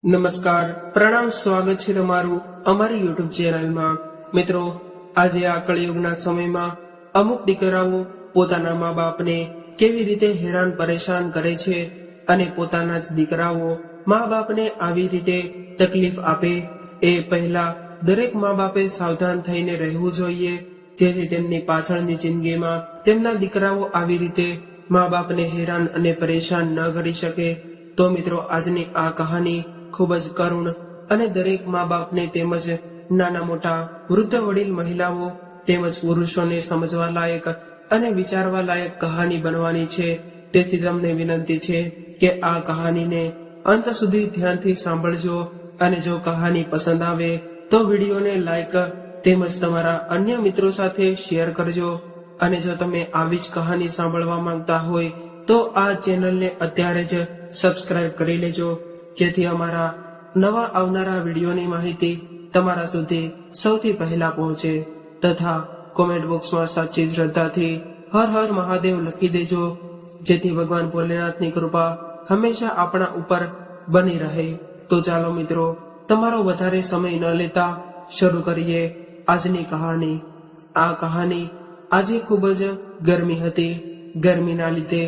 નમસ્કાર, પ્રણામ, સ્વાગત છે તમારું અમારી યુટ્યુબ ચેનલમાં। મિત્રો, આજે આ કળિયુગના સમયમાં અમુક દીકરાઓ પોતાના મા બાપને કેવી રીતે હેરાન પરેશાન કરે છે અને પોતાના જ દીકરાઓ મા બાપને આવી રીતે તકલીફ આપે એ પહેલા દરેક મા બાપે સાવધાન થઈને રહેવું જોઈએ, જેથી તેમની પાછળની જિંદગીમાં તેમના દીકરાઓ આવી રીતે મા બાપને હેરાન અને પરેશાન ન કરી શકે। તો મિત્રો, આજની આ કહાની ખૂબ જ કરુણ અને દરેક મા બાપને તેમજ નાના મોટા વૃદ્ધ વડીલ મહિલાઓ તેમજ પુરુષોને સમજવા લાયક અને વિચારવા લાયક કહાની બનવાની છે। તેથી તમને વિનંતી છે કે આ કહાનીને અંત સુધી ધ્યાનથી સાંભળજો અને જો કહાની પસંદ આવે તો વિડીયોને લાઈક તેમજ તમારા અન્ય મિત્રો સાથે શેર કરજો। અને જો તમે આવી જ કહાની સાંભળવા માંગતા હોય તો આ ચેનલને અત્યારે જ સબસ્ક્રાઇબ કરી લેજો, જેથી અમારા નવા આવનારા વિડીયોની માહિતી તમારા સુધી સૌથી પહેલા પહોંચે। તથા કોમેન્ટ બોક્સમાં સાચી શ્રદ્ધાથી હર હર મહાદેવ લખી દેજો, જેથી ભગવાન ભોલેનાથની કૃપા હંમેશા આપણા ઉપર બની રહે। તો ચાલો મિત્રો, તમારો વધારે સમય ન લેતા શરૂ કરીએ આજની કહાની। આ કહાની આજે ખૂબ જ ગરમી હતી। ગરમીના લીધે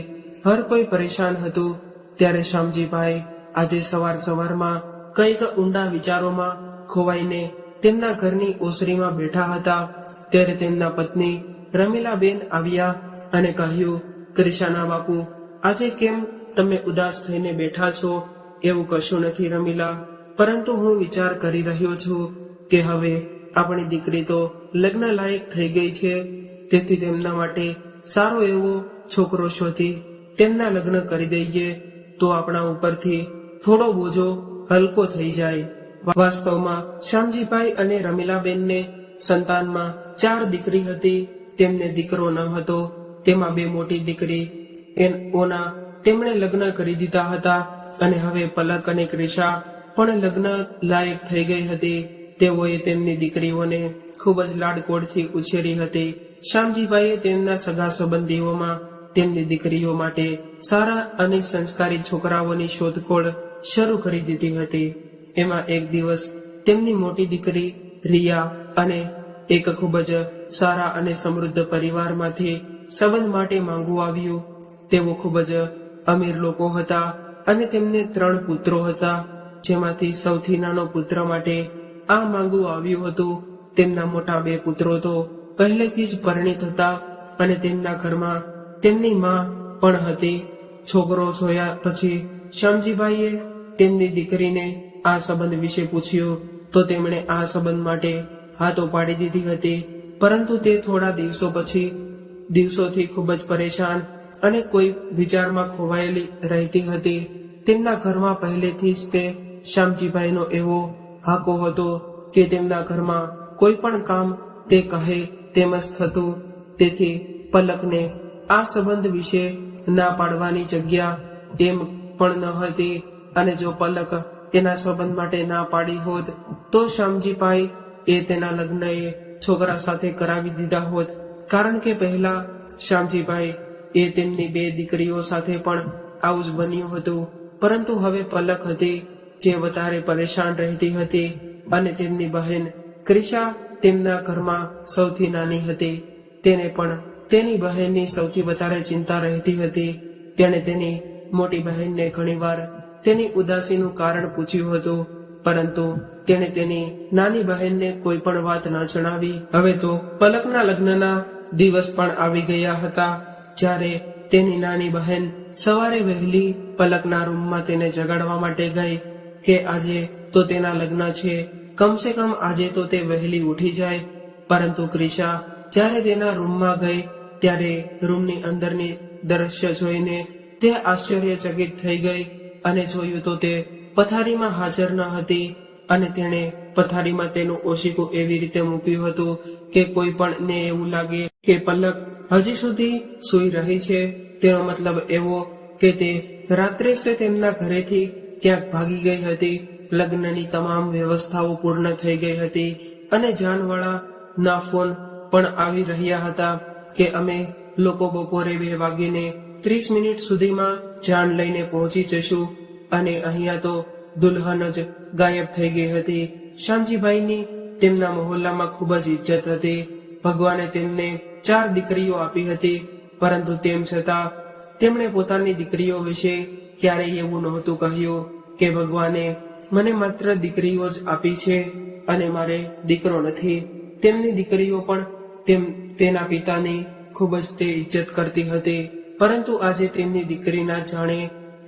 હર કોઈ પરેશાન હતું। ત્યારે શામજીભાઈ આજે સવારમાં કઈક ઊંડા વિચારોમાં ખોવાઈને તેમના ઘરની ઓસરીમાં બેઠા હતા। ત્યારે તેમના પત્ની રમીલાબેન આવ્યા અને કહ્યું, ક્રિશાના બાપુ, આજે કેમ તમે ઉદાસ થઈને બેઠા છો? એવું કશું નથી રમીલા, પરંતુ હું વિચાર કરી રહ્યો છું કે હવે આપણી દીકરી તો લગ્ન લાયક થઈ ગઈ છે, તેથી તેમના માટે સારો એવો છોકરો શોધી તેમના લગ્ન કરી દઈએ તો આપણા ઉપરથી થોડો બોજો હલકો થઈ જાય। વાસ્તવમાં શ્યામજીભાઈ અને રમીલાબેનને સંતાનમાં 4 દીકરી હતી। તેમને દીકરો ન હતો। તેમાં 2 મોટી દીકરી ઓના તેમણે લગ્ન કરી દીધા હતા અને હવે પલક અને ક્રિશા પણ લગ્ન લાયક થઈ ગઈ હતી। તેઓએ તેમની દીકરીઓને ખૂબ જ લાડકોડથી ઉછેરી હતી। શ્યામજીભાઈએ તેમના સગા સંબંધીઓમાં તેમની દીકરીઓ માટે સારા અને સંસ્કારી છોકરાઓની શોધખોળ શરૂ કરી દીધી હતી। એમાં એક દિવસ તેમની મોટી દીકરી રિયા અને એક ખૂબ જ સારા અને સમૃદ્ધ પરિવારમાંથી સંબંધ માટે માંગવું આવ્યું। તેઓ ખૂબ જ અમીર લોકો હતા અને તેમને 3 પુત્રો હતા, જેમાંથી સૌથી નાનો પુત્ર માટે આ માંગવું આવ્યું હતું। તેમના મોટા 2 પુત્રો તો પહેલેથી જ પરિણીત હતા અને તેમના ઘરમાં તેમની માં પણ હતી। છોકરો જોયા પછી શ્યામજીભાઈએ તેમની દીકરીને આ સંબંધ વિશે પૂછ્યું તો તેમણે આ સંબંધ માટે હા તો પાડી દીધી હતી, પરંતુ તે થોડા દિવસોથી ખૂબ જ પરેશાન અને કોઈ વિચારમાં ખોવાયેલી રહેતી હતી। તેમના ઘરમાં પહેલેથી જ તે શ્યામજીભાઈનો એવો હાકો હતો કે તેમના ઘરમાં કોઈ પણ કામ તે કહે તેમ જ થતું। તેથી પલકને આ સંબંધ વિશે ના પાડવાની જગ્યા એમ પણ ન હતી, અને જો પલક તેના સંબંધ માટે ના પાડી હોત તો શ્યામજીભાઈ તેના લગ્ન છોકરા સાથે કરાવી દીધા હોત, કારણ કે પહેલા શ્યામજીભાઈ તેમની 2 દીકરીઓ સાથે પણ આવું જ બન્યું હતું। પરંતુ હવે પલક હતી જે વધારે પરેશાન રહેતી હતી અને તેમની બહેન ક્રિશા તેમના ઘરમાં સૌથી નાની હતી। તેને પણ તેની બહેનની સૌથી વધારે ચિંતા રહેતી હતી। તેણે તેની મોટી બહેનને ઘણીવાર તેની ઉદાસીનું કારણ પૂછ્યું હતું, પરંતુ તેણે તેની નાની બહેનને કોઈ પણ વાત ન જણાવી। હવે તો પલકના લગ્નના દિવસ પણ આવી ગયા હતા, જ્યારે તેની નાની બહેન સવારે વહેલી પલકના રૂમમાં તેને જગાડવા માટે ગઈ કે આજે તો તેના લગ્ન છે, કમસે કમ આજે તો તે વહેલી ઉઠી જાય। પરંતુ ક્રિશા જ્યારે તેના રૂમમાં ગઈ ત્યારે રૂમની અંદરની દ્રશ્ય જોઈને તે આશ્ચર્યચકિત થઈ ગઈ અને જોયું તો તે પથારીમાં હાજર ન હતી અને તેણે પથારીમાં તેનું ઓશીકું એવી રીતે મૂક્યું હતું કે કોઈ પણ ને એવું લાગે કે પલક હજી સુધી સૂઈ રહી છે। તેનો મતલબ એવો કે તે રાત્રે જ તેમના ઘરેથી ક્યાંક ભાગી ગઈ હતી। લગ્નની તમામ વ્યવસ્થાઓ પૂર્ણ થઈ ગઈ હતી અને જાનવાળા ના ફોન પણ આવી રહ્યા હતા કે અમે લોકો બપોરે 2 વાગીને 30 મિનિટ સુધીમાં જાન લઈને પહોંચી જશું અને અહીંયા તો દુલ્હન જ ગાયબ થઈ ગઈ હતી. શ્યામજીભાઈની તેમના મહોલ્લામાં ખૂબ જ ઇજ્જત હતી. ભગવાને તેમને 4 દીકરીઓ આપી હતી, પરંતુ તેમ છતાં તેમણે પોતાની દીકરીઓ વિશે ક્યારેય એવું નહોતું કહ્યું કે ભગવાને મને માત્ર દીકરીઓ જ આપી છે અને મારે દીકરો નથી. તેમની દીકરીઓ પણ તેના પિતાની ખૂબ જ તે ઇજ્જત કરતી હતી, પરંતુ આજે તેમની દીકરી ના જાણે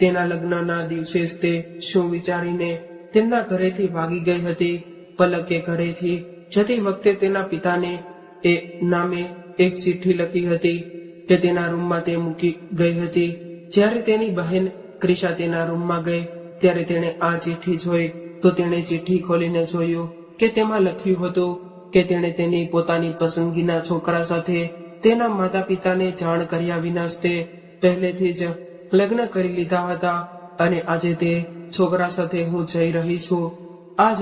તેના લગ્નના દિવસે જ તે શું વિચારીને તેમના ઘરેથી ભાગી ગઈ હતી. પલકે ઘરેથી જતી વખતે તેના પિતાને એ નામે એક ચિઠ્ઠી લખી હતી કે તેના રૂમમાં તે મૂકી ગઈ હતી. જ્યારે તેની બહેન ક્રિશા તેના રૂમમાં ગઈ ત્યારે તેણે આ ચિઠ્ઠી જોઈ તો તેણે ચિઠ્ઠી ખોલીને જોયું કે તેમાં લખ્યું હતું કે તેણે તેની પોતાની પસંદગીના છોકરા સાથે તેના માતા પિતાને જાણ કર્યા વિના જ તે પહેલેથી જ લગ્ન કરી લીધા હતા અને આજે તે છોકરા સાથે હું જઈ રહી છું. આ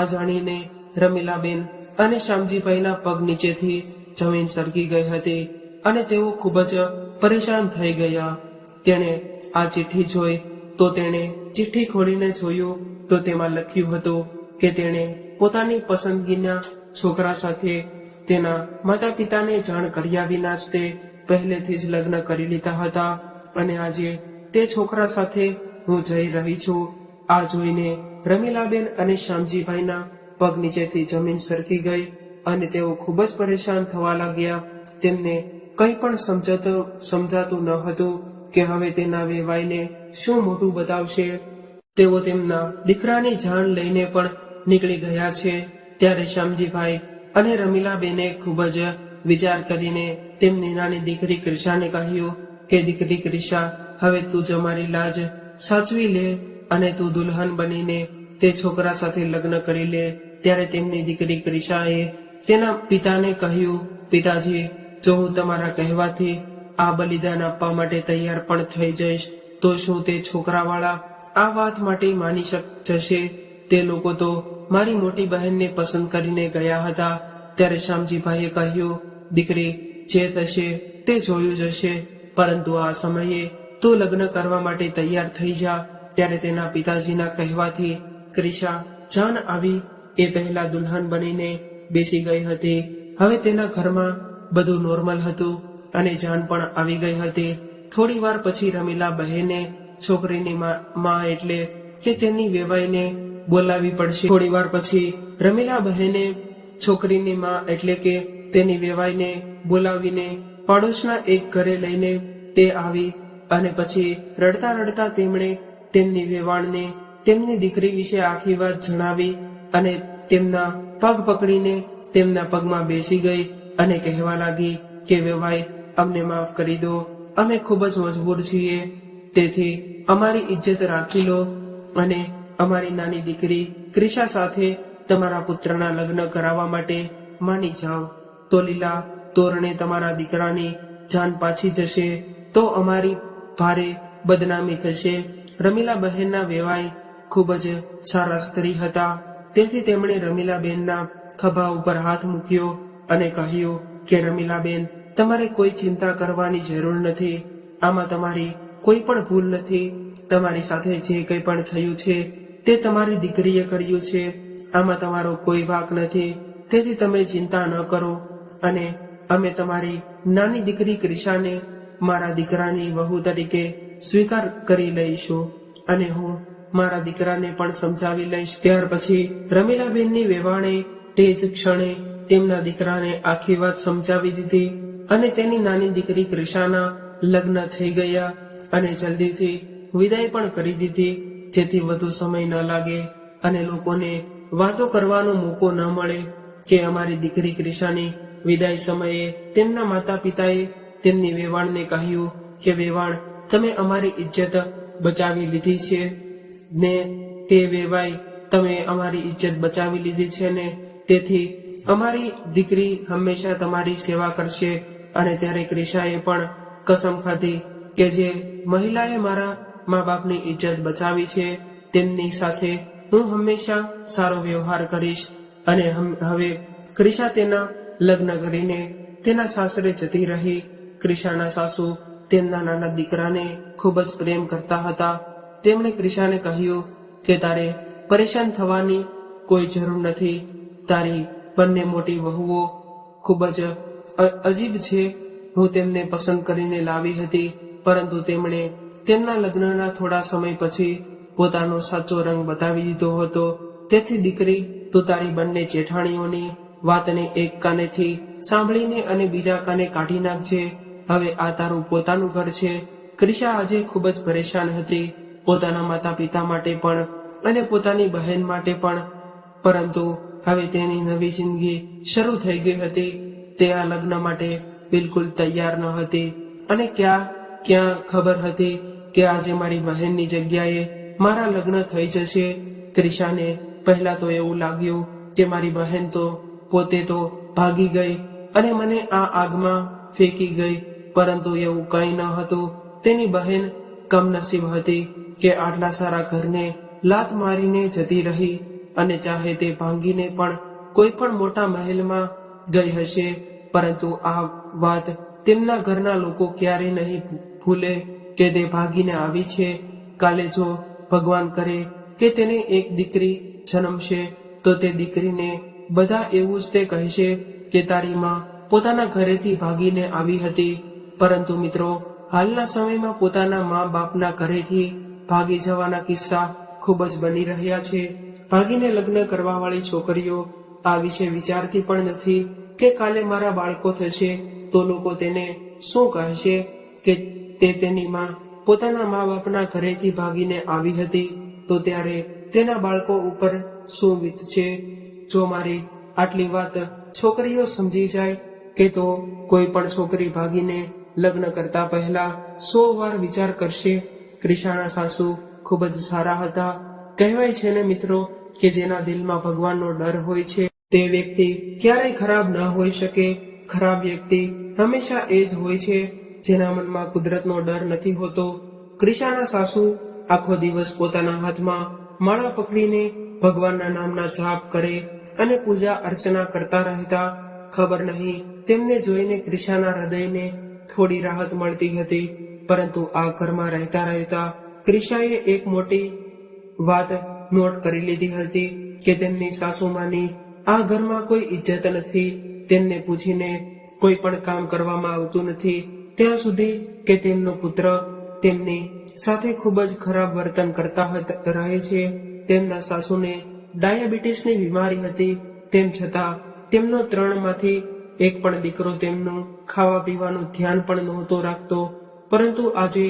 જાણીને રમીલાબેન અને શ્યામજીભાઈના પગ નીચેથી જમીન સરકી ગઈ હતી અને તેઓ ખૂબ જ પરેશાન થઈ ગયા. તેણે આ ચિઠ્ઠી જોઈ તો તેણે ચિઠ્ઠી ખોલીને જોયું તો તેમાં લખ્યું હતું કે તેણે પોતાની પસંદગીના છોકરા સાથે તેના માતા પિતાને જાણ કર્યા વિના જ તે પહેલેથી જ લગ્ન કરી લીધા હતા અને આજે તે છોકરા સાથે હું જઈ રહી છું. આ જોઈને રમીલાબેન અને શ્યામજીભાઈના પગ નીચેથી જમીન સરકી ગઈ અને તેઓ ખૂબ જ પરેશાન થવા લાગ્યા. તેમને કંઈ પણ સમજાતું ન હતું કે હવે તેના વેવાઈને શું મોટું બતાવશે. તેઓ તેમના દીકરાની જાણ લઈને પણ નીકળી ગયા છે. ત્યારે શ્યામજીભાઈ અને રમીલાબેને ખૂબ જ વિચાર કરીને તેમની નાની દીકરી ક્રિશાને કહ્યું કે દીકરી ક્રિશા, હવે તું જ અમારી લાજ સાચવી લે અને તું દુલ્હન બનીને તે છોકરા સાથે લગ્ન કરી લે. ત્યારે તેમની દીકરી ક્રિશાએ તેના પિતાને કહ્યું, પિતાજી, જો હું તમારા કહેવાથી આ બલિદાન આપવા માટે તૈયાર પણ થઈ જઈશ તો શું તે છોકરાવાળા આ વાત માટે માની જશે? તે લોકો તો મારી મોટી બહેનને પસંદ કરીને ગયા હતા. ત્યારે શ્યામજીભાઈએ કહ્યું, દીકરી, જે થશે તે જોયું જશે, પરંતુ આ સમયે તું લગ્ન કરવા માટે તૈયાર થઈ જા. ત્યારે તેના પિતાજીના કહેવાથી ક્રિશા જાન આવી એ પહેલા દુલ્હન બનીને બેસી ગઈ હતી. હવે તેના ઘરમાં બધું નોર્મલ હતું અને જાન પણ આવી ગઈ હતી. થોડી વાર પછી રમીલા બહેને છોકરીની માં એટલે કે તેની વેવાઈને બોલાવી પડશે. થોડી વાર પછી રમીલા બહેને છોકરીની માં એટલે કે તેની વેવાઈને બોલાવીને પાડોશના એક ઘરે લઈને તે આવી અને પછી રડતા રડતા તેમણે તેમની વેવાણને તેમની દીકરી વિશે આખી વાત જણાવી અને તેમના પગ પકડીને તેમના પગમાં બેસી ગઈ અને કહેવા લાગી કે વેવાઈ, અમને માફ કરી દો, અમે ખૂબ જ મજબૂર છીએ, તેથી અમારી ઇજ્જત રાખી લો અને અમારી નાની દીકરી ક્રિશા સાથે તમારા પુત્રના લગ્ન કરાવવા માટે માની જાઓ. તો લીલા તોરણે તમારા દીકરાની જાન પાછી જશે તો અમારી ભારે બદનામી થશે. રમીલા બહેનના વેવાઈ ખૂબ જ સારા સ્ત્રી હતા, તેથી તેમણે રમીલાબેનના ખભા ઉપર હાથ મૂક્યો અને કહ્યું કે રમીલાબેન, તમારે કોઈ ચિંતા કરવાની જરૂર નથી. આમાં તમારી કોઈ પણ ભૂલ નથી. તમારી સાથે જે કંઈ પણ થયું છે તે તમારી દીકરીએ કર્યું છે. આમાં તમારો કોઈ વાંક નથી, તેથી તમે ચિંતા ન કરો અને અમે તમારી નાની દીકરી ક્રિશાને મારા દીકરાની વહુ તરીકે સ્વીકાર કરી લઈશું અને હું મારા દીકરાને પણ સમજાવી લઈશ. ત્યાર પછી રમીલાબેનની વેવાણે તે જ ક્ષણે તેમના દીકરાને આખી વાત સમજાવી દીધી અને તેની નાની દીકરી ક્રિશાના લગ્ન થઈ ગયા અને જલ્દીથી વિદાય પણ કરી દીધી, જેથી વધુ સમય ન લાગે અને લોકોને વાતો કરવાનો મોકો ન મળે કે અમારી દીકરી ક્રિશાની વિદાય સમયે તેમના માતા પિતાએ તેમની વેવાણને કહ્યું કે વેવાણ, તમે અમારી ઇજ્જત બચાવી લીધી છે ને તે વેવાઈ, તમે અમારી ઇજ્જત બચાવી લીધી છે ને તેથી અમારી દીકરી હંમેશા તમારી સેવા કરશે. અને ત્યારે ક્રિશાએ પણ કસમ ખાધી કે જે મહિલાએ મારા મા બાપની ઇજ્જત બચાવી છે તેમની સાથે હું હંમેશા સારો વ્યવહાર કરીશ. અને હવે ક્રિશા તેના લગ્ન કરીને તેના સાસરે જતી રહી. ક્રિશાના સાસુ તેમના નાના દીકરાને ખૂબ જ પ્રેમ કરતા હતા. તેમણે ક્રિશાને કહ્યું કે તારે પરેશાન થવાની કોઈ જરૂર નથી. તારી બંને મોટી વહુઓ ખૂબ જ અજીબ છે. હું તેમને પસંદ કરીને લાવી હતી, પરંતુ તેમણે તેમના લગ્નના થોડા સમય પછી પોતાનો સાચો રંગ બતાવી દીધો હતો. તેથી દીકરી, તું તારી બંને જેઠાણીઓની વાતને એક કાનેથી સાંભળીને અને બીજા કાને કાઢી નાખજે. હવે આ તારું પોતાનું ઘર છે. ક્રિશા આજે ખૂબ જ પરેશાન હતી, પોતાના માતા પિતા માટે પણ અને પોતાની બહેન માટે પણ. પરંતુ હવે તેની નવી જિંદગી શરૂ થઈ ગઈ હતી. તે આ લગ્ન માટે બિલકુલ તૈયાર ન હતી અને ક્યાં ખબર હતી કે આજે મારી બહેનની જગ્યાએ મારા લગ્ન થઈ જશે. ક્રિશાને પહેલા તો એવું લાગ્યું કે મારી બહેન તો પોતે તો ભાગી ગઈ અને મને આ આગમાં ફેંકી ગઈ, પરંતુ એવું કંઈ ન હતું. તેની બહેન કમનસીબ હતી કે આટલા સારા ઘરને લાત મારીને જતી રહી અને ચાહે તે ભાંગીને પણ કોઈ પણ મોટા મહેલમાં ગઈ હશે. પરંતુ આ વાત તેમના ઘરના લોકો ક્યારેય નહીં ભૂલે કે તે ભાગીને આવી છે. કાલે જો ભગવાન કરે કે તેને એક દીકરી જન્મશે તો તે દીકરીને બધા એવું જ તે કહેશે કે તારી માં પોતાના ઘરેથી ભાગીને આવી હતી. પરંતુ મિત્રો, હાલના સમયમાં પોતાના મા બાપના ઘરેથી ભાગી જવાના કિસ્સા ખૂબ જ બની રહ્યા છે. ભાગીને લગ્ન કરવા વાળી છોકરીઓ આ વિશે વિચારતી પણ નથી કે કાલે મારા બાળકો થશે તો લોકો તેને શું કહેશે કે તે તેની માં પોતાના મા બાપના ઘરેથી ભાગીને આવી હતી, તો ત્યારે તેના બાળકો ઉપર શું વીતશે. જો મારી આટલી વાત છોકરીઓ સમજી જાય કે તો કોઈ પણ છોકરી ભાગીને લગ્ન કરતા પહેલા 100 વાર વિચાર કરશે. ક્રિશાના સાસુ ખૂબ જ સારા હતા. કહેવાય છે ને મિત્રો કે જેના દિલમાં ભગવાનનો ડર હોય છે તે વ્યક્તિ ક્યારેય ખરાબ ન હોઈ શકે. ખરાબ વ્યક્તિ હંમેશા એ જ હોય છે જેના મનમાં કુદરતનો ડર નથી હોતો. ક્રિશાના સાસુ આખો દિવસ પોતાના હાથમાં માળા પકડીને ભગવાનના નામના જાપ કરે અને પૂજા અર્ચના કરતા રહેતા. ખબર નહીં તેમને જોઈને ક્રિશાના હૃદયને થોડી રાહત મળતી હતી. પરંતુ આ ઘરમાં રહેતા રહેતા ક્રિશાએ એક મોટી વાત નોટ કરી લીધી હતી કે તેમની સાસુમાની આ ઘરમાં કોઈ ઇજ્જત નથી. તેમને પૂછીને કોઈ પણ કામ કરવામાં આવતું નથી ત્યાં સુધી કે તેમનો પુત્ર તેમની સાથે ખૂબ જ ખરાબ વર્તન કરતા રહે છે. તેમના સાસુને ડાયાબિટીસની બીમારી હતી, તેમ છતાં તેમનો 3 માંથી એક પણ દીકરો તેમનું ખાવા પીવાનું ધ્યાન પણ નહોતો રાખતો. પરંતુ આજે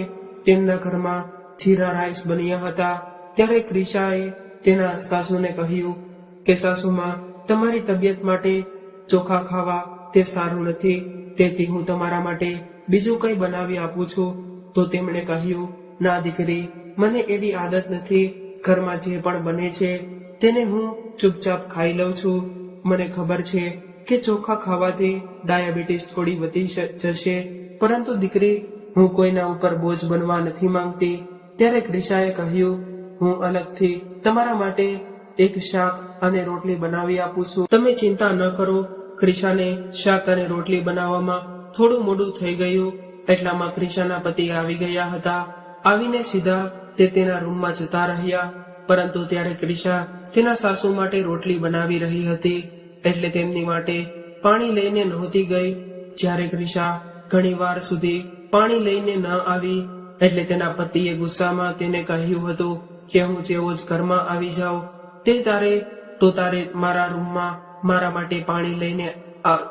તેમના ઘરમાં જીરા રાઈસ બન્યા હતા. ત્યારે ક્રિશાએ તેના સાસુને કહ્યું કે સાસુમાં, તમારી તબિયત માટે ચોખા ખાવા તે સારું નથી, તેથી હું તમારા માટે બીજું કંઈ બનાવી આપું છું. તો તેમણે કહ્યું, ના દીકરી, મને એવી આદત નથી. ઘરમાં જે પણ બને છે તેને હું ચૂપચાપ ખાઈ લઉં છું. મને ખબર છે કે ચોખા ખાવાથી ડાયાબિટીસ થોડી વધી જશે, પરંતુ દીકરી, હું કોઈના ઉપર બોજ બનવા નથી માંગતી. ત્યારે ક્રિશાએ કહ્યું, હું અલગથી તમારા માટે એક શાક અને રોટલી બનાવી આપું છું, તમે ચિંતા ન કરો. ક્રિશાને શાક અને રોટલી બનાવવામાં થોડું મોડું થઈ ગયું. એટલામાં ક્રિશાના પતિ આવી ગયા હતા. આવીને સીધા તે તેના રૂમમાં જતા રહ્યા. પરંતુ ત્યારે ક્રિશા તેના સાસુ માટે રોટલી બનાવી રહી હતી એટલે તેમની માટે પાણી લઈને નહોતી ગઈ. જ્યારે ક્રિશા ઘણી વાર સુધી પાણી લઈને ન આવી એટલે તેના પતિએ ગુસ્સામાં તેને કહ્યું હતું કે હું જેવો જ ઘરમાં આવી જાઉં તે તારે મારા રૂમમાં મારા માટે પાણી લઈને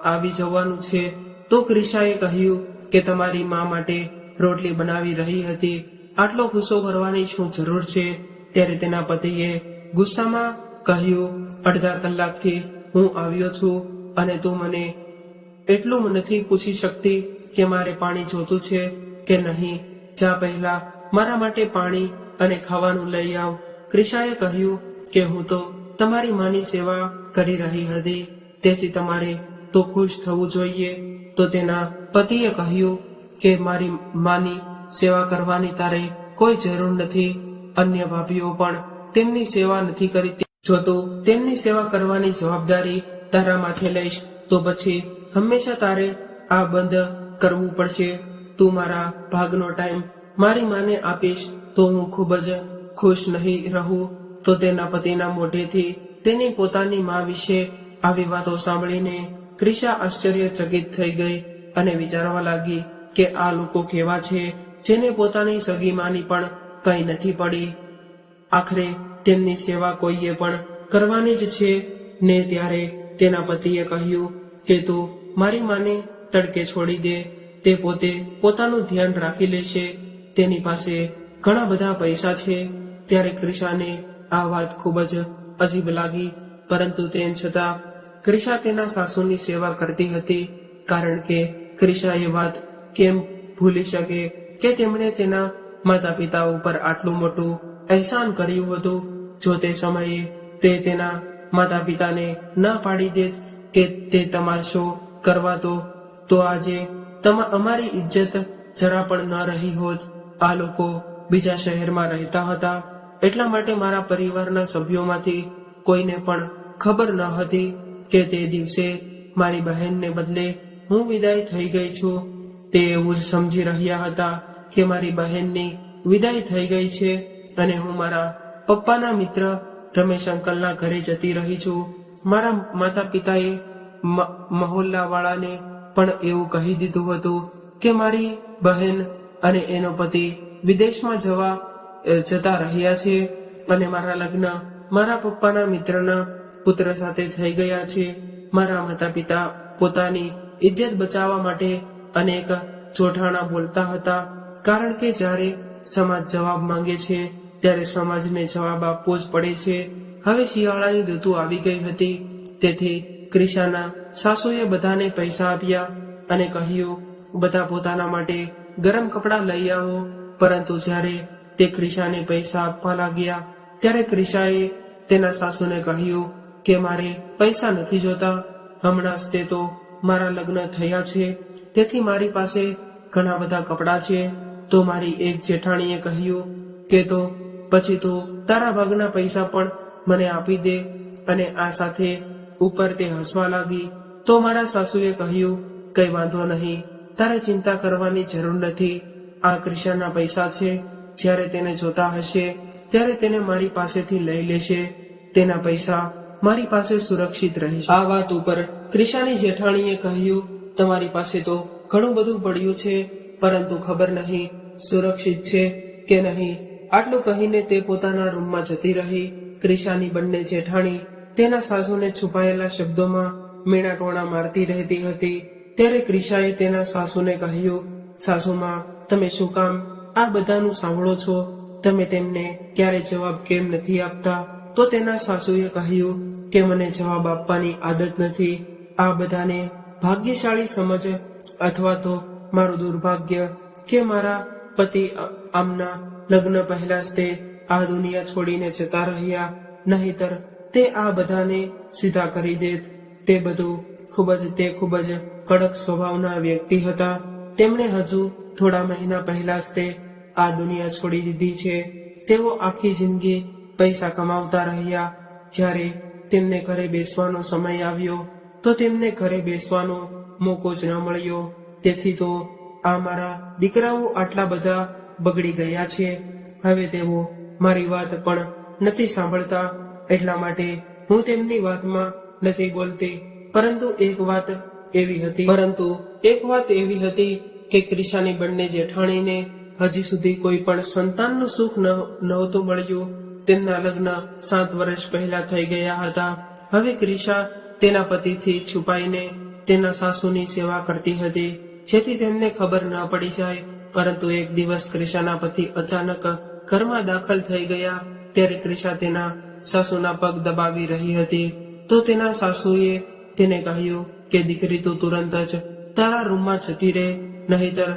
આવી જવાનું છે. તો ક્રિશાએ કહ્યું કે તમારી મા માટે રોટલી બનાવી રહી હતી, આટલો ગુસ્સો કરવાની શું જરૂર છે. ત્યારે તેના પતિએ ગુસ્સામાં કહ્યું, અડધા કલાકથી હું આવ્યો છું અને તું મને એટલું નથી પૂછી શકતી કે મારે પાણી જોતું છે કે નહીં. જા પહેલા મારા માટે પાણી અને ખાવાનું લઈ આવ. ક્રિશાએ કહ્યું કે હું તો તમારી માની સેવા કરી રહી હતી, તેથી તમારે તો ખુશ થવું જોઈએ. તો તેના પતિએ કહ્યું કે મારી માની સેવા કરવાની તારે કોઈ જરૂર નથી. અન્ય ભાભીઓ પણ તેમની સેવા નથી કરતી. જો તું તેમની સેવા કરવાની જવાબદારી તારા માથે લઈશ તો પછી હંમેશા તારે આ બંધ કરવું પડશે. તું મારા ભાગનો ટાઈમ મારી માને આપીશ તો હું ખૂબ જ ખુશ નહીં રહું. તો તેના પતિના મોઢેથી તેની પોતાની મા વિશે આવી વાતો સાંભળીને ક્રિશા આશ્ચર્યચકિત થઈ ગઈ અને વિચારવા લાગી કે આ લોકો કેવા છે જેને પોતાની સગી માની પણ કંઈ નથી પડી. આખરે તેમની સેવા કોઈએ પણ કરવાની જ છે ને. ત્યારે તેના પતિએ કહ્યું કે તું મારી માને તડકે છોડી દે, તે પોતે પોતાનું ધ્યાન રાખી લેશે, તેની પાસે ઘણા બધા પૈસા છે. ત્યારે ક્રિશાને આ વાત ખૂબ જ અજીબ લાગી, પરંતુ તેમ છતાં ક્રિશા તેના સાસુની સેવા કરતી હતી, કારણ કે ક્રિશા એ વાત કેમ ભૂલી શકે કે તેમણે તેના માતા પિતા ઉપર આટલું મોટું અહેસાન કર્યું હતું. જો તે સમયે તે તેના માતા પિતાને ના પાડી દેત કે તે તમાશો કરવા તો આજે અમારી ઇજ્જત જરા પણ ન રહી હોત. આ લોકો બીજા શહેરમાં રહેતા હતા, એટલા માટે મારા પરિવારના સભ્યોમાંથી કોઈને પણ ખબર ન હતી કે તે દિવસે મારી બહેનને બદલે હું વિદાય થઈ ગઈ છું. તે એવું જ સમજી રહ્યા હતા કે મારી બહેનની વિદાય થઈ ગઈ છે અને હું મારા પપ્પાના મિત્ર રમેશ અંકલના ઘરે જતી રહી છું. મારા માતા પિતાએ મહોલ્લા વાળાને પણ એવું કહી દીધું હતું કે મારી બહેન અને એનો પતિ વિદેશમાં જતા રહ્યા છે અને મારા લગ્ન મારા પપ્પાના મિત્રના પુત્ર સાથે થઈ ગયા છે. મારા માતા પિતા પોતાની ઇજ્જત બચાવવા માટે અનેક જોઠાણા બોલતા હતા, કારણ કે જ્યારે સમાજ જવાબ માંગે છે ત્યારે સમાજને જવાબ આપવો જ પડે છે. હવે શિયાળાની ઋતુ આવી ગઈ હતી, તેથી ક્રિશાના સાસુએ બધાને પૈસા આપ્યા અને કહ્યું બધા પોતાના માટે ગરમ કપડાં લઈ આવો. પરંતુ જ્યારે તે ક્રિશાને પૈસા આપવા લાગ્યા ત્યારે ક્રિશાએ તેના સાસુને કહ્યું કે મારે પૈસા નથી જોતા, હમણાં જ તે તો મારા લગ્ન થયા છે, તેથી મારી પાસે ઘણા બધા કપડાં છે. તો મારી એક જેઠાણીએ કહ્યું કે તો પછી તું તારા ભાગના પૈસા પણ મને આપી દે. અને આ સાથે ઉપર તે હસવા લાગી. તો મારા સાસુએ કહ્યું કઈ વાંધો નહીં, તારે ચિંતા કરવાની જરૂર નથી, આ ક્રિશાના પૈસા છે, જ્યારે તેને જોતા હશે ત્યારે તેને મારી પાસેથી લઈ લેશે, તેના પૈસા મારી પાસે સુરક્ષિત રહેશે. આ વાત ઉપર ક્રિશાની જેઠાણીએ કહ્યું તમારી પાસે તો ઘણું બધું પડ્યું છે, પરંતુ ખબર નહીં સુરક્ષિત છે કે નહીં. આટલું કહીને તે પોતાના રૂમમાં જતી રહી. ક્રિશાની બંને જેઠાણી તેના સાસુને છુપાયેલા શબ્દોમાં મીણાટોણા મારતી રહેતી હતી. ત્યારે ક્રિશાએ તેના સાસુને કહ્યું સાસુમાં, તમે શું કામ આ બધાનું સાંભળો છો? તમે તેમને ક્યારે જવાબ કેમ નથી આપતા? તો તેના સાસુએ કહ્યું કે મને જવાબ આપવાની આદત નથી. આ બધાને ભાગ્યશાળી સમજ અથવા તો મારું દુર્ભાગ્ય કે મારા પતિ આમના લગ્ન પહેલા જ તે આ દુનિયા છોડીને જતા રહ્યા, નહીતર તે આ બધાને સીધા કરી દેત. તે ખૂબ જ કડક સ્વભાવના વ્યક્તિ હતા. તેમણે હજુ થોડા મહિના પહેલા જ તે આ દુનિયા છોડી દીધી છે. તેઓ આખી જિંદગી પૈસા કમાવતા રહ્યા. જ્યારે તેમને ઘરે બેસવાનો સમય આવ્યો તો તેમને ઘરે બેસવાનો મોકો જ ન મળ્યો. તેથી તો આ મારા દીકરાઓ આટલા બધા બગડી ગયા છે. હવે તેઓ મારી વાત પણ નથી સાંભળતા, એટલા માટે હું તેમની વાતમાં નથી બોલતી. પરંતુ એક વાત એવી હતી કે ક્રિશાની બંને જેઠાણીને હજી સુધી કોઈ પણ સંતાનનું સુખ નહોતું મળ્યું. તેમના લગ્ન 7 વર્ષ પહેલા થઈ ગયા હતા. હવે ક્રિશા તેના પતિથી છુપાઈને તેના સાસુની સેવા કરતી હતી, જેથી તેમને ખબર ન પડી જાય. પરંતુ એક દિવસ ક્રિશાના પતિ અચાનક ઘરમાં દાખલ થઈ ગયા. ત્યારે ક્રિશા તેના સાસુના પગ દબાવી રહી હતી. તો તેના સાસુએ તેને કહ્યું કે દીકરી, તું તુરંત જ તારા રૂમમાં જતી રહે, નહીતર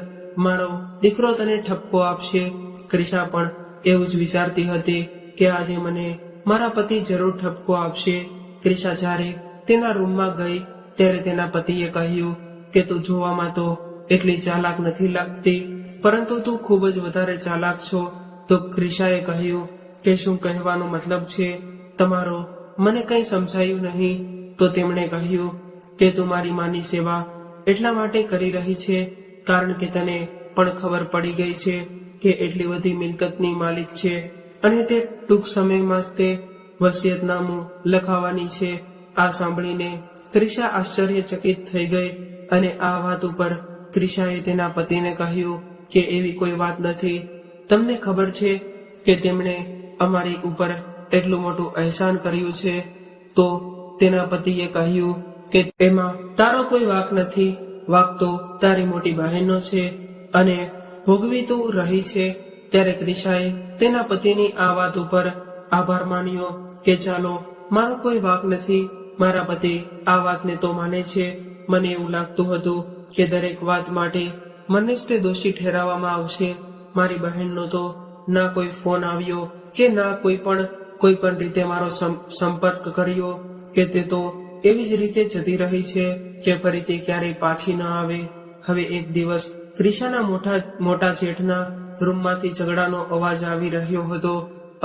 મારો દીકરો તને ઠપકો આપશે. ક્રિશા પણ એવું જ વિચારતી હતી કે આજે મને મારા પતિ જરૂર ઠપકો આપશે. ક્રિશા જ્યારે તેના રૂમમાં ગઈ ત્યારે તેના પતિએ કહ્યું કે તું જોવામાં તો એટલી ચાલાક નથી લાગતી, પરંતુ તું ખૂબ જ વધારે ચાલાક છો. તો ક્રિશાએ કહ્યું કે શું કહેવાનો મતલબ છે તમારો? મને કંઈ સમજાયું નહીં. તો તેમણે કહ્યું કે તું મારી માની સેવા એટલા માટે કરી રહી છે કારણ કે તને પણ ખબર પડી ગઈ છે કે એટલી બધી મિલકતની માલિક છે અને તે ટૂંક સમયમાં જ તે વસિયતનામું લખાવાની છે. આ સાંભળીને ક્રિશા આશ્ચર્યચકિત થઈ ગઈ અને આ વાત ઉપર ક્રિશાએ તેના પતિને કહ્યું કે એવી કોઈ વાત નથી. તમને ખબર છે કે તેમણે અમારી ઉપર એટલું મોટું અહેસાન કર્યું છે. તો તેના પતિએ કહ્યું કે એમાં તારો કોઈ વાંક નથી. વાંક તો તારી મોટી બહેનનો છે અને ભોગવી તું રહી છે. ત્યારે ક્રિશાએ તેના પતિની આ વાત ઉપર આભાર માન્યો કે ચાલો મારો કોઈ વાંક નથી. મારા પતિ આ વાતને તો માને છે. મને એવું લાગતું હતું કે દરેક વાત માટે મને જ તે દોષી ઠેરવવામાં આવશે. મારી બહેનનો તો ના કોઈ ફોન આવ્યો કે ના કોઈ પણ રીતે મારો સંપર્ક કર્યો કે તે તો એવી જ રીતે જતી રહી છે કે ફરીથી ક્યારેય પાછી ન આવે. હવે એક દિવસ ક્રિશાના મોટા જેઠના રૂમમાંથી ઝઘડાનો અવાજ આવી રહ્યો હતો.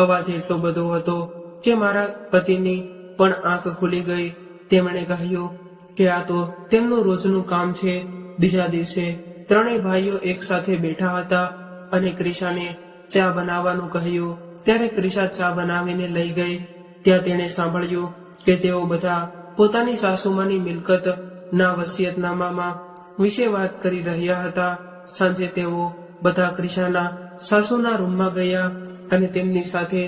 અવાજ એટલો બધો હતો કે મારા પતિની પણ આંખ ખુલી ગઈ. તેમણે કહ્યું કે આ તો તેમનું રોજનું કામ છે. બીજા દિવસે ત્રણેય ભાઈઓ એક સાથે બેઠા હતા અને ક્રિશાને ચા બનાવવાનું કહ્યું. ત્યારે ક્રિશા ચા બનાવીને લઈ ગઈ. ત્યાં તેણે સાંભળ્યું કે તેઓ બધા પોતાની સાસુમાની મિલકત ના વસિયતનામામાં વિશે વાત કરી રહ્યા હતા. સાંજે તેઓ બધા ક્રિશાના સાસુના રૂમમાં ગયા અને તેમની સાથે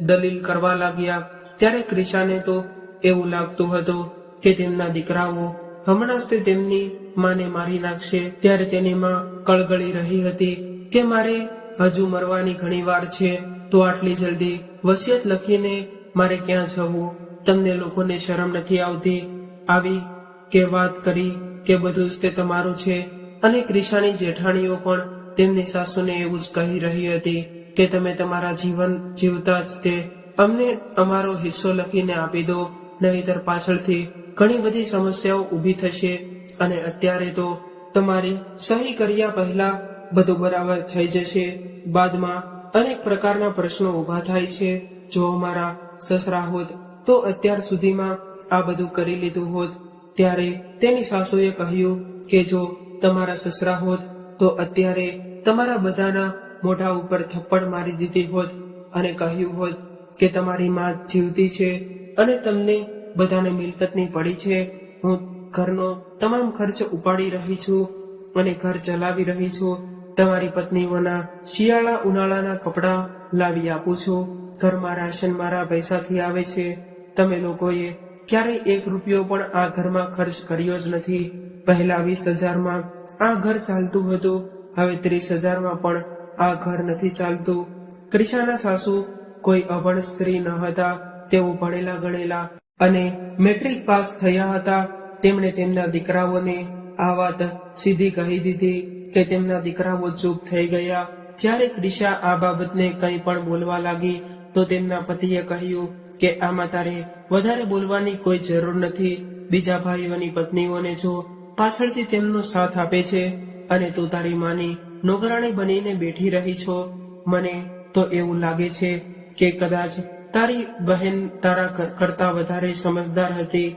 દલીલ કરવા લાગ્યા. ત્યારે ક્રિશાને તો એવું લાગતું હતું કે તેમના દીકરાઓ હમણાં જ તેમની માને મારી નાખશે. ત્યારે તેની માં કળગળી રહી હતી કે મારે હજુ મરવાની ઘણી વાર છે, તો આટલી જલ્દી વસિયત લખીને મારે ક્યાં જવું? તમને લોકોને શરમ નથી આવતી? આવી કે વાત કરી કે બધું જ તે તમારું છે. અને ક્રિશાની જેઠાણીઓ પણ તેમની સાસુને એવું જ કહી રહી હતી કે તમે તમારા જીવન જીવતા જ તે અમને અમારો હિસ્સો લખીને આપી દો, નહીતર પાછળથી ઘણી બધી સમસ્યાઓ ઊભી થશે અને અત્યારે તો તમારી સહી કર્યા પહેલા બધું બરાબર થઈ જશે. બાદમાં અનેક પ્રકારના પ્રશ્નો ઊભા થાય છે. જો અમારા સસરા હોત તો અત્યાર સુધીમાં આ બધું કરી લીધું હોત. ત્યારે તેની સાસુએ કહ્યું કે જો તમારા સસરા હોત તો અત્યારે તમારા બધાના મોઢા ઉપર થપ્પડ મારી દીધી હોત અને કહ્યું હોત કે તમારી માં જીવતી છે અને તમને બધાને મિલકતની પડી છે. હું ઘરનો તમામ ખર્ચ ઉપાડી રહી છું અને ઘર ચલાવી રહી છું. તમારી પત્નીઓના શિયાળા ઉનાળાના કપડાં લાવી આપું છું. ઘરમાં રાશન મારા પૈસાથી આવે છે. તમે લોકોએ ક્યારેય 1 રૂપિયો પણ આ ઘરમાં ખર્ચ કર્યો જ નથી. પહેલા 20,000માં આ ઘર ચાલતું હતું, હવે 30,000માં પણ આ ઘર નથી ચાલતું. ક્રિશાના સાસુ કોઈ અભણ સ્ત્રી ન હતા. તેઓ ભણેલા ગણેલા અને મેટ્રિક પાસ થયા હતા. તેમણે તેમના દીકરાઓને આ વાત સીધી કહી દીધી કે તેમના દીકરાઓ ચૂપ થઈ ગયા. જ્યારે ક્રિશા આ બાબતને કંઈ પણ બોલવા લાગી તો તેમના પતિએ કહ્યું કે આમાં તારે વધારે બોલવાની કોઈ જરૂર નથી. બીજા ભાઈઓની પત્નીઓને જો પાછળથી તેમનો સાથ આપે છે અને તું તારી માની નોકરાણી બનીને બેઠી રહી છો. મને તો એવું લાગે છે કે કદાચ તારી બહેન તારા કરતા વધારે સમજદાર હતી.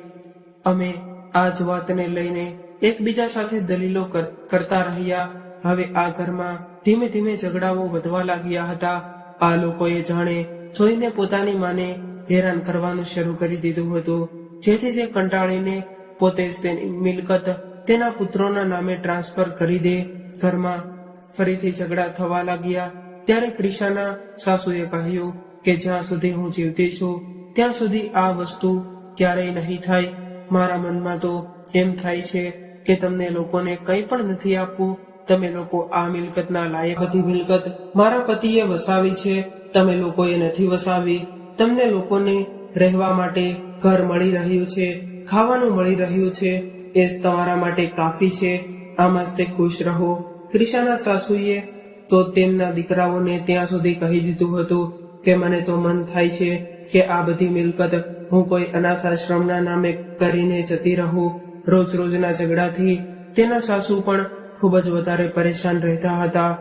અમે આ જ વાતને લઈને એકબીજા સાથે દલીલો કરતા રહ્યા. હવે આ ઘરમાં ધીમે ધીમે ઝઘડાઓ વધવા લાગ્યા હતા. આ લોકોએ જાણે જોઈને પોતાની માને હેરાન કરવાનું શરૂ કરી દીધું હતું, જેથી તે કંટાળીને પોતે જ તેની મિલકત તેના પુત્રોના નામે ટ્રાન્સફર કરી દે. ઘરમાં ફરીથી ઝઘડા થવા લાગ્યા. ત્યારે ક્રિશાના સાસુએ કહ્યું કે જ્યાં સુધી હું જીવતી છું ત્યાં સુધી આ વસ્તુ ક્યારેય નહીં થાય. મારા મનમાં તો એમ થાય છે કે તમને લોકોને કંઈ પણ નથી આપવું. તમે લોકો આ મિલકતના લાયક. બધી મિલકત મારા પતિએ વસાવી છે, તમે લોકોએ નથી વસાવી. તમને લોકોને રહેવા માટે ઘર મળી રહ્યું છે, ખાવાનું મળી રહ્યું છે, એ જ તમારા માટે કાફી છે. આમાં જ તે ખુશ રહો. ક્રિશાના સાસુએ તો તેમના દીકરાઓને ત્યાં સુધી કહી દીધું હતું કે મને તો મન થાય છે કે આ બધી મિલકત હું કોઈ અનાથ આશ્રમના નામે કરીને જતી રહું. રોજ રોજના ઝઘડાથી તેના સાસુ પણ ખૂબ જ વધારે પરેશાન રહેતા હતા.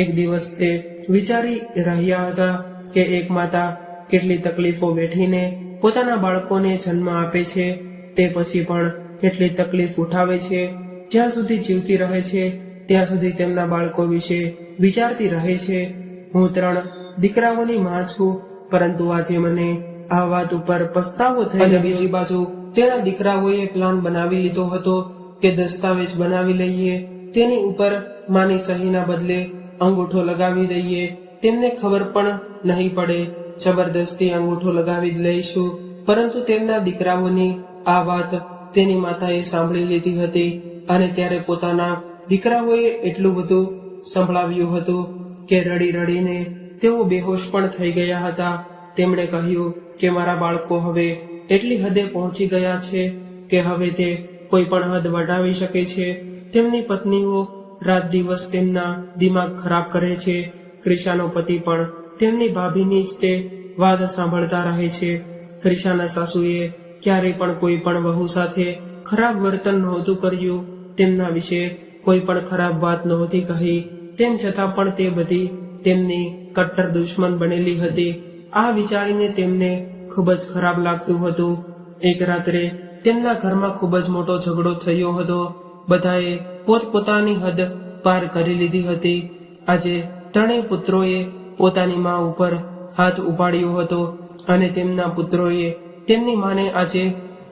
એક દિવસ તે વિચારી રહ્યા હતા કે એક માતા કેટલી તકલીફો વેઠીને પોતાના બાળકોને જન્મ આપે છે, તે પછી પણ કેટલી તકલીફ ઉઠાવે છે. જ્યાં સુધી જીવતી રહે છે ત્યાં સુધી તેમના બાળકો વિશે વિચારતી રહે છે. હું 3 દીકરાઓની માં છું, પરંતુ આજે મને આ વાત ઉપર પસ્તાવો થઈ રહ્યો. બીજી બાજુ તેના દીકરાઓએ પ્લાન બનાવી લીધો હતો કે દસ્તાવેજ બનાવી લઈએ, તેની ઉપર માની સહીના બદલે અંગૂઠો લગાવી દઈએ, તેમને ખબર પણ નહીં પડે, જબરદસ્તી અંગૂઠો લગાવી જ લઈશું. પરંતુ તેમના દીકરાઓની આ વાત તેની માતાએ સાંભળી લીધી હતી અને ત્યારે પોતાના દીકરાઓએ એટલું બધું સંભળાવ્યું હતું કે રડી રડીને તેઓ બેહોશ પણ થઈ ગયા હતા. તેમણે કહ્યું કે મારા બાળકો હવે એટલી હદે પહોંચી ગયા છે કે હવે તે કોઈ પણ હદ વટાવી શકે છે. તેમની પત્નીઓ રાત દિવસ તેમના દિમાગ ખરાબ કરે છે. ક્રિશાનો પતિ પણ તેમની ભાભીની જ તે વાત સાંભળતા રહે છે. ક્રિશાના સાસુએ ક્યારેય પણ કોઈ પણ વહુ સાથે ખરાબ વર્તન નહોતું કર્યું, તેમના વિશે કોઈ પણ ખરાબ વાત નહોતી કહી, તેમ છતાં પણ તે બધી તેમની કટ્ટર દુશ્મન બનેલી હતી. આ વિચારીને તેમને ખૂબ જ ખરાબ લાગતું હતું. એક રાત્રે તેમના ઘરમાં ખૂબ જ મોટો ઝઘડો થયો હતો. બધાએ પોતપોતાની હદ પાર કરી લીધી હતી. આજે ત્રણેય પુત્રોએ પોતાની મા ઉપર હાથ ઉપાડ્યો હતો અને તેમના પુત્રોએ તેમની માને આજે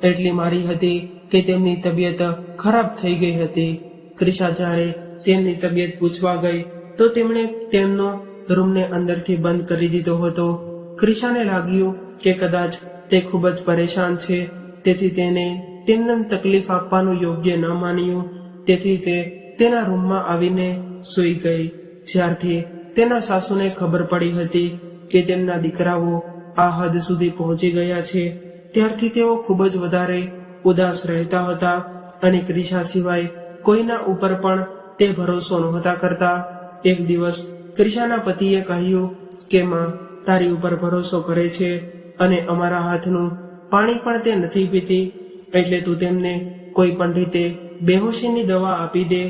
એટલી મારી હતી કે તેમની તબિયત ખરાબ થઈ ગઈ હતી. ક્રિશા જ્યારે તેમની તબિયત પૂછવા ગઈ તો તેમણે તેમનો રૂમને અંદરથી બંધ કરી દીધો હતો. ક્રિશાને લાગ્યું કે કદાચ તે ખૂબ જ પરેશાન છે, તેથી તેને તેમને તકલીફ આપવાનું યોગ્ય ન માન્યું. તેથી તે તેના રૂમમાં આવીને સૂઈ ગઈ. જ્યારથી તેના સાસુને ખબર પડી હતી કે તેમના દીકરાઓ આ હદ સુધી પહોંચી ગયા છે, ત્યારથી તેઓ ખૂબ જ વધારે ઉદાસ રહેતા હતા અને ક્રિશા સિવાય કોઈના ઉપર પણ તે ભરોસો નહોતા કરતા. એક દિવસ ક્રિશાના પતિએ કહ્યું કે માં તારી ઉપર ભરોસો કરે છે અને અમારા હાથનું પાણી પણ તે નથી પીતી, એટલે તું તેમને કોઈ પણ રીતે બેહોશીની દવા આપી દે,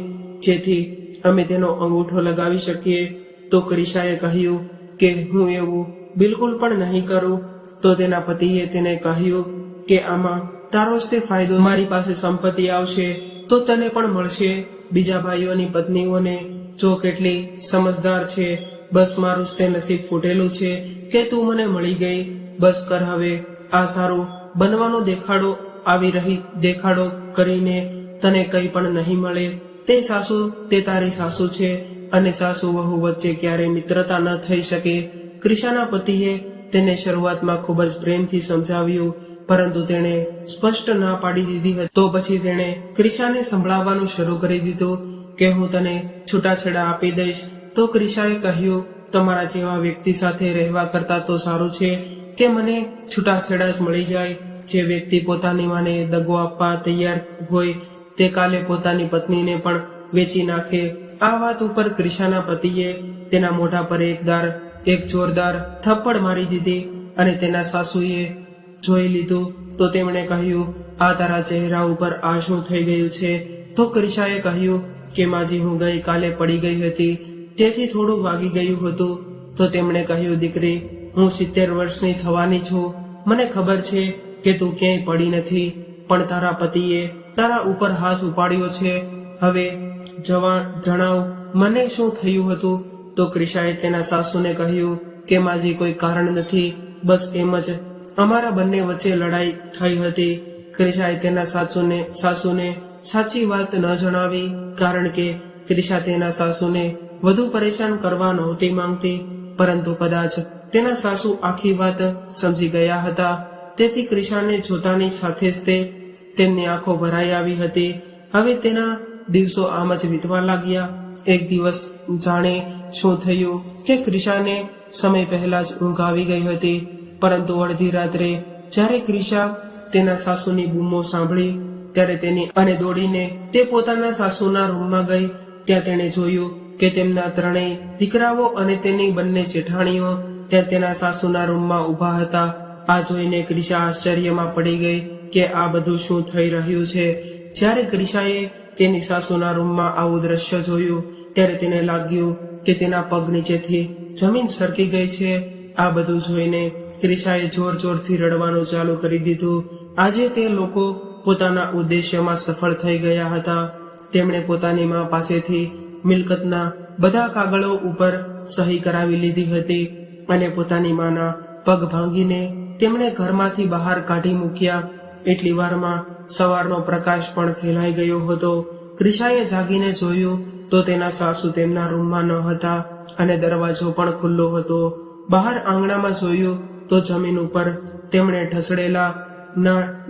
જેથી અમે તેનો અંગૂઠો લગાવી શકીએ. તો ક્રિશાએ કહ્યું કે હું એવું બિલકુલ પણ નહીં કરું. તો તેના પતિએ તેને કહ્યું કે આમાં તારો જ તે ફાયદો, મારી પાસે સંપત્તિ આવશે તો તને પણ મળશે. બીજા ભાઈઓની પત્નીઓને જો કેટલી સમજદાર છે, બસ મારું જ તે નસીબ ફૂટેલું છે કે તું મને મળી ગઈ, બસ કર હવે આ સારું બનવાનો દેખાડો કરીને તને કંઈ પણ નહીં મળે. તે સાસુ તે તારી સાસુ છે અને સાસુ વહુ વચ્ચે ક્યારે મિત્રતા ન થઈ શકે. ક્રિશાના પતિએ તેને શરૂઆતમાં ખૂબ જ પ્રેમથી સમજાવ્યું, પરંતુ તેણે સ્પષ્ટ ના પાડી દીધી હતી. તો પછી તેણે ક્રિશાને સંભળાવવાનું શરૂ કરી દીધું કે હું તને છૂટાછેડા આપી દઈશ. તો ક્રિશાએ કહ્યું, તમારા જેવા વ્યક્તિ સાથે રહેવા કરતા તો સારું છે કે મને છૂટાછેડા જ મળી જાય. જે વ્યક્તિ પોતાની માને દગો આપવા તૈયાર હોય તે કાલે પોતાની પત્નીને પણ વેચી નાખે. આ વાત ઉપર ક્રિશાના પતિએ તેના મોઢા પર એક જોરદાર થપ્પડ મારી દીધી અને તેના સાસુએ જોઈ લીધું તો તેમણે કહ્યું, આ તારા ચહેરા ઉપર આ શું થઈ ગયું છે? તો ક્રિશાએ કહ્યું કે માજી હું ગઈ કાલે પડી ગઈ હતી, તેથી થોડું વાગી ગયું હતું. તો તેમણે કહ્યું, દીકરી હું 70 વર્ષની થવાની છું, મને ખબર છે કે તું ક્યાંય પડી નથી, પણ તારા પતિએ તારા ઉપર હાથ ઉપાડ્યો છે. હવે જણાવ મને શું થયું હતું? તો ક્રિશાએ તેના સાસુને કહ્યું કે માજી કોઈ કારણ નથી, બસ એમ જ અમારા બંને વચ્ચે લડાઈ થઈ હતી. ક્રિશાએ તેના સાસુને સાચી વાત ન જણાવી, કારણ કે ક્રિશા તેના સાસુને વધુ પરેશાન કરવા નહોતી માંગતી, પરંતુ કદાચ તેના સાસુ આખી વાત સમજી ગયા હતા. તેથી ક્રિશાને જોતાની સાથે જ તેમની આંખો ભરાઈ આવી હતી. હવે તેના દિવસો આમ જ વીતવા લાગ્યા. એક દિવસ જાણે શું થયું કે ક્રિશાને સમય પહેલા જ ઊંઘ આવી ગઈ હતી, પરંતુ અડધી રાત્રે જ્યારે ક્રિશા તેના સાસુની બૂમો સાંભળી ત્યારે તેની દોડીને તે પોતાના સાસુના રૂમમાં ગઈ. ત્યાં તેણે જોયું કે તેમના ત્રણેય દીકરાઓ અને તેની બંને જેઠાણીઓ ત્યાં તેના સાસુના રૂમમાં ઊભા હતા. આ જોઈને ક્રિશા આશ્ચર્યમાં પડી ગઈ કે આ બધું શું થઈ રહ્યું છે. જ્યારે ક્રિશાએ તેની સાસુના રૂમમાં આવું દ્રશ્ય જોયું ત્યારે તેને લાગ્યું કે તેના પગ નીચેથી જમીન સરકી ગઈ છે. આ બધું જોઈને ક્રિશાએ જોર જોરથી રડવાનું ચાલુ કરી દીધું. આજે તે લોકો પોતાના ઉદ્દેશ્યમાં સફળ થઈ ગયા હતા. તેમણે પોતાની મા પાસેથી મિલકતના બધા કાગળો ઉપર સહી કરાવી લીધી હતી અને પોતાની માના પગ ભાંગીને તેમણે ઘરમાંથી બહાર કાઢી મૂક્યા. એટલી વારમાં સવારનો પ્રકાશ પણ ફેલાઈ ગયો હતો. ક્રિશાએ જાગીને જોયું તો તેના સાસુ તેમના રૂમમાં ન હતા અને દરવાજો પણ ખુલ્લો હતો. બહાર આંગણામાં જોયું તો જમીન ઉપર તેમણે ઢસડેલા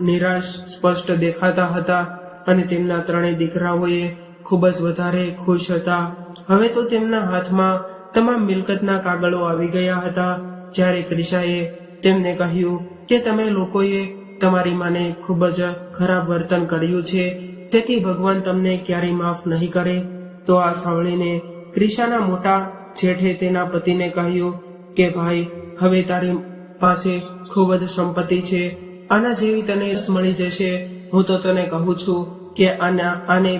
નિરાશ સ્પષ્ટ દેખાતા હતા અને તેમના ત્રણેય દીકરાઓએ ખૂબ જ વધારે ખુશ હતા. હવે તો તેમના હાથમાં તમામ મિલકતના કાગળો આવી ગયા હતા. જ્યારે ક્રિશાએ તેમને કહ્યું કે તમે લોકોએ તમારી માને ખૂબ જ ખરાબ વર્તન કર્યું છે, તેથી ભગવાન તમને ક્યારેય માફ નહીં કરે. તો આ સાંભળીને ક્રિશાના મોટા જેઠે તેના પતિને કહ્યું કે ભાઈ, હવે તારી પાસે ખૂબ જ સંપત્તિ છે, આના જેવી તને મળી જશે. હું તો તને કહું છું કે આને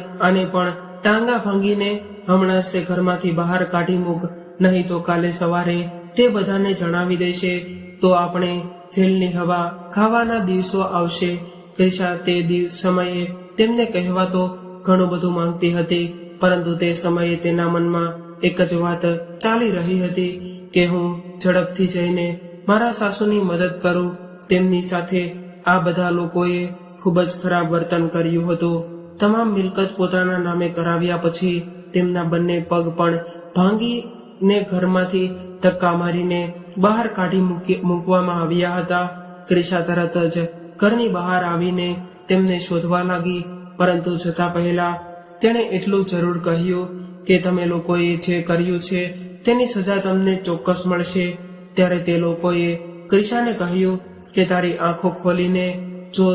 પણ ટાંગા ભાંગીને હમણાં જ તે ઘરમાંથી બહાર કાઢી મૂક, નહીં તો કાલે સવારે તે બધાને જણાવી દેશે તો આપણે જેલની હવા ખાવાના દિવસો આવશે. ક્રિશા તે સમયે તેમને કહેવા તો ઘણું બધું માંગતી હતી, પરંતુ તે સમયે તેના મનમાં એક જ વાત ચાલી રહી હતી કે હું ઝડપથી જઈને મારા સાસુની મદદ કરું. તેમની સાથે આ બધા લોકોએ ખૂબ જ ખરાબ વર્તન કર્યું હતું. તમામ મિલકત પોતાના નામે કરાવ્યા પછી તેમના બંને પગ પણ ભાંગીને ઘરમાંથી ધક્કા મારીને બહાર કાઢી મૂકવામાં આવ્યા હતા. ક્રિશા તરત જ ઘરની બહાર આવીને તેમને શોધવા લાગી, પરંતુ જતા પહેલા તેણે એટલું જરૂર કહ્યું કે તમે લોકોએ જે કર્યું છે તેની સજા તમને ચોક્કસ મળશે. ત્યારે તે લોકોએ ક્રિશાને કહ્યું કે તારી આંખો ખોલીને જો,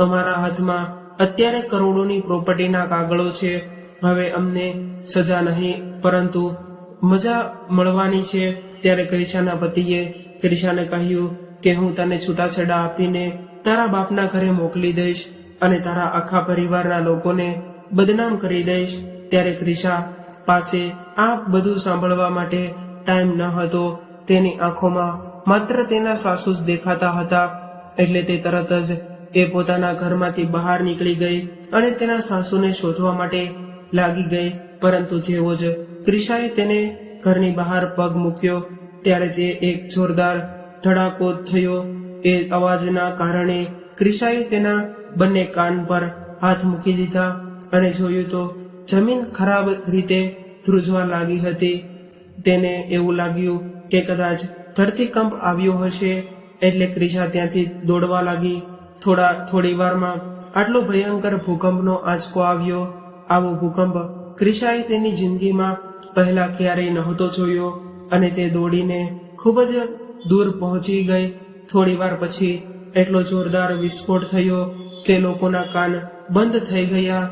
અમારા હાથમાં અત્યારે કરોડોની પ્રોપર્ટીના કાગળો છે. હવે અમને સજા નહીં પરંતુ મજા મળવાની છે. ત્યારે ક્રિશાના પતિએ ક્રિશાને કહ્યું કે હું તને છૂટાછેડા આપીને તારા બાપના ઘરે મોકલી દઈશ અને તારા આખા પરિવારના લોકોને બદનામ કરી દઈશ. ત્યારે ક્રિશા પાસે આ બધું સાંભળવા માટે ટાઈમ ન હતો. તેની આંખોમાં માત્ર તેના સાસુ જ દેખાતા હતા. એટલે તે તરત જ એ પોતાના ઘરમાંથી બહાર નીકળી ગઈ અને તેના સાસુને શોધવા માટે લાગી ગઈ. પરંતુ જેવો જ ક્રિશાએ તેને ઘરની બહાર પગ મૂક્યો ત્યારે તે એક જોરદાર ધડાકો થયો. એ અવાજના કારણે ક્રિશાએ તેના બંને કાન પર હાથ મૂકી દીધા અને જોયું તો જમીન ખરાબ રીતે ધ્રુજવા લાગી હતી. તેને એવું લાગ્યું કે કદાચ ધરતીકંપ આવ્યો હશે, એટલે ક્રિશા ત્યાંથી દોડવા લાગી. થોડી વારમાં આટલો ભયંકર ભૂકંપનો આંચકો આવ્યો. આવો ભૂકંપ ક્રિશાએ તેની જિંદગીમાં પહેલા ક્યારેય નહોતો જોયો અને તે દોડીને ખૂબ જ દૂર પહોંચી ગઈ. થોડી વાર પછી એટલો જોરદાર વિસ્ફોટ થયો કે લોકોના કાન બંધ થઈ ગયા.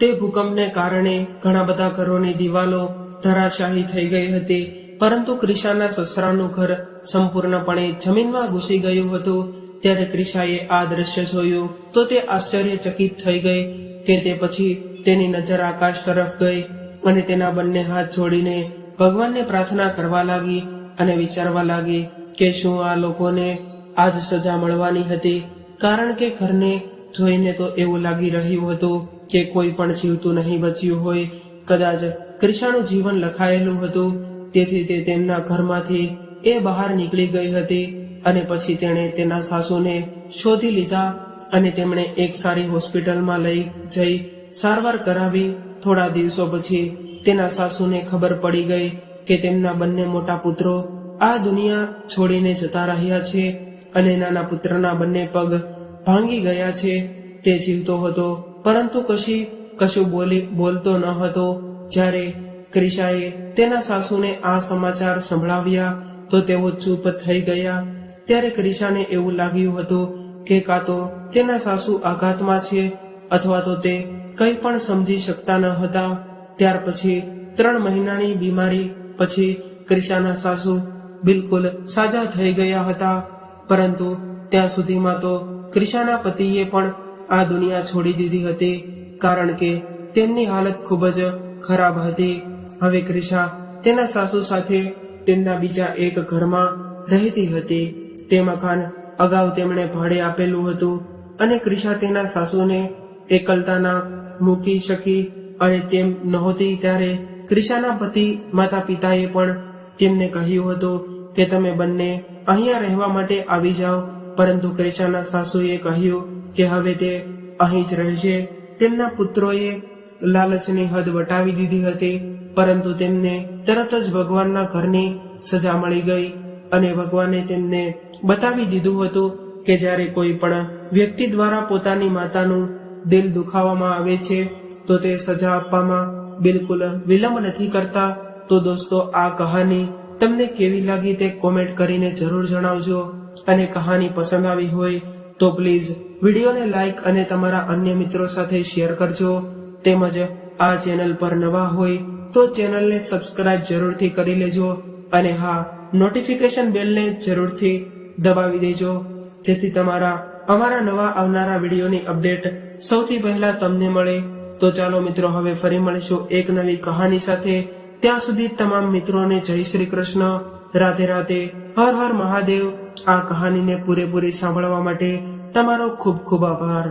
તે ભૂકંપને કારણે ઘણા બધા ઘરોની દિવાલો ધરાશાયી થઈ ગઈ હતી, પરંતુ ક્રિશાના સસરાનું ઘર સંપૂર્ણપણે જમીનમાં ઘૂસી ગયું હતું. ત્યારે ક્રિશાએ આ દ્રશ્ય જોયું તો તે આશ્ચર્યચકિત થઈ ગઈ કે તે પછી તેની નજર આકાશ તરફ ગઈ અને તેના બંને હાથ જોડીને ભગવાનને પ્રાર્થના કરવા લાગી અને વિચારવા લાગી કે શું આ લોકોને આજ સજા મળવાની હતી. કારણ કે ઘરને જોઈને તો એવું લાગી રહ્યું હતું કે કોઈ પણ જીવતું નહીં બચ્યું હોય. કદાચ ક્રિશાનું જીવન લખાયેલું હતું, તેથી તે તેમના ઘરમાંથી એ બહાર નીકળી ગઈ હતી અને પછી તેણે તેના સાસુને શોધી લીધા અને તેમણે એક સારી હોસ્પિટલમાં લઈ જઈ સારવાર કરાવી. થોડા દિવસો પછી તેના સાસુને ખબર પડી ગઈ કે તેમના બંને મોટા પુત્રો આ દુનિયા છોડીને જતા રહ્યા છે અને નાના પુત્રના બંને પગ ભાંગી ગયા છે. તે જીવતો હતો પરંતુ કશું બોલતો ન હતો. જ્યારે ક્રિશાએ તેના સાસુને આ સમાચાર સંભળાવ્યા તો તેઓ ચૂપ થઈ ગયા. ત્યારે ક્રિશાને એવું લાગ્યું હતું કે કાં તો તેના સાસુ આઘાતમાં છે અથવા તો તે કંઈ પણ સમજી શકતા ન હતા. ત્યાર પછી 3 મહિનાની બીમારી પછી ક્રિશાના સાસુ બિલકુલ સાજા થઈ ગયા હતા. પરંતુ ત્યાં સુધીમાં તો ક્રિશાના પતિએ પણ આ દુનિયા છોડી દીધી હતી, કારણ કે તેમની હાલત ખૂબ જ ખરાબ હતી. હવે ક્રિશા તેના સાસુ સાથે તેમના બીજા એક ઘરમાં રહેતી હતી. તે મકાન અગાઉ તેમણે ભાડે આપેલું હતું અને ક્રિશા તેના સાસુને એકલતાના મૂકી શકી અને તેમ નહોતી. ત્યારે ક્રિશાના પતિ માતા પિતાએ પણ તેમને કહ્યું હતું કે તમે બંને અહીંયા રહેવા માટે આવી જાઓ, પરંતુ ક્રિશાના સાસુએ કહ્યું કે હવે તે અહીં જ રહેશે. તેમના પુત્રોએ લાલચની હદ વટાવી દીધી હતી, પરંતુ તેમને તરત જ ભગવાનના ઘરની સજા મળી ગઈ અને ભગવાને તેમને બતાવી દીધું હતું કે જ્યારે કોઈ પણ વ્યક્તિ દ્વારા પોતાની માતાનું દિલ દુખાવવામાં આવે છે તો તે સજા આપવામાં બિલકુલ વિલંબ નથી કરતા. તો દોસ્તો, આ કહાની તમને કેવી લાગી તે કોમેન્ટ કરીને જરૂર જણાવજો, અને કહાની પસંદ આવી હોય તો પ્લીઝ વિડીયોને લાઈક અને તમારા અન્ય મિત્રો સાથે શેર કરજો. તેમજ આ ચેનલ પર નવા હોય તો ચેનલને સબસ્ક્રાઇબ જરૂરથી કરી લેજો, અને હા, નોટિફિકેશન બેલને જરૂરથી દબાવી દેજો, જેથી અમારા નવા આવનારા વિડીયોની અપડેટ સૌથી પહેલા તમને મળે. તો ચાલો મિત્રો, હવે ફરી મળીશું એક નવી કહાની સાથે. ત્યાં સુધી તમામ મિત્રોને જય શ્રી કૃષ્ણ, રાધે રાધે, હર હર મહાદેવ. આ કહાનીને પૂરેપૂરી સાંભળવા માટે તમારો ખૂબ ખૂબ આભાર.